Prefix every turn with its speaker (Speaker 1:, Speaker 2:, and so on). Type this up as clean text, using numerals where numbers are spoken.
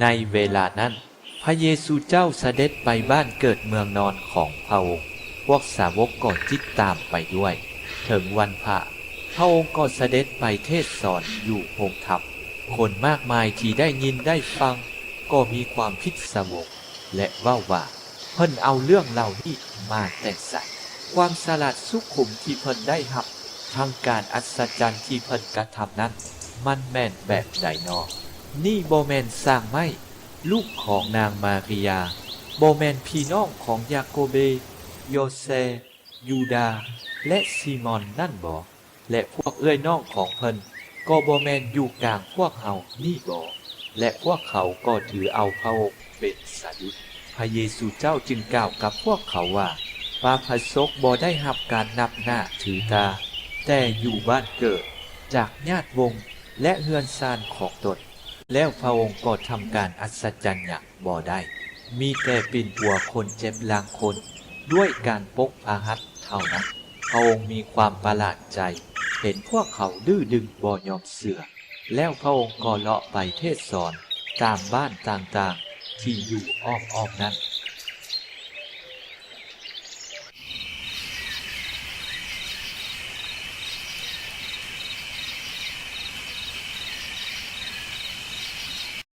Speaker 1: ในเวลานั้นพระเยซูเจ้าเสด็จไปบ้านเกิดเมืองนอนของพระองค์พวกสาวกก็ติดตามไปด้วยถึงวันพระองค์ก็เสด็จไปเทศน์สอนอยู่โฮมธรรมคนมากมายที่ได้ยินได้ฟังก็มีความพิศวงและว่าเพิ่นเอาเรื่องเหล่านี้มาแต่ใส่ความสลัดสุขุมที่เพิ่นได้รับทางการอัศจรรย์ที่เพิ่นกระทำนั้นมันแม่นแบบใดนอนี่บ่แม่นสร้างไม้ลูกของนางมาริยาบ่แม่นพี่น้องของยาโคเบโยเซยูดาและซีมอนนั่นบ่และพวกเอ้ยน้องของเพิ่นก็บ่แม่นอยู่กลางพวกเฮานี่บ่และพวกเขาก็ถือเอาพระองค์เป็นสดุจพระเยซูเจ้าจึงกล่าวกับพวกเขาว่าปาพระสกบ่ได้รับการนับหน้าถือตาแต่อยู่บ้านเกิดจากญาติวงศ์และเฮือนซานของตนแล้วพระองค์ก็ทำการอัศจรรย์อย่างบ่ได้มีแต่ปิ่นหัวคนเจ็บลางคนด้วยการปกอาหัตเท่านั้นพระองค์มีความประหลาดใจเห็นพวกเขาดื้อดึงบ่ยอมเสื่อแล้วพระองค์ก็เลาะไปเทศน์สอนตามบ้านต่างๆที่อยู่อ้อมๆนั้น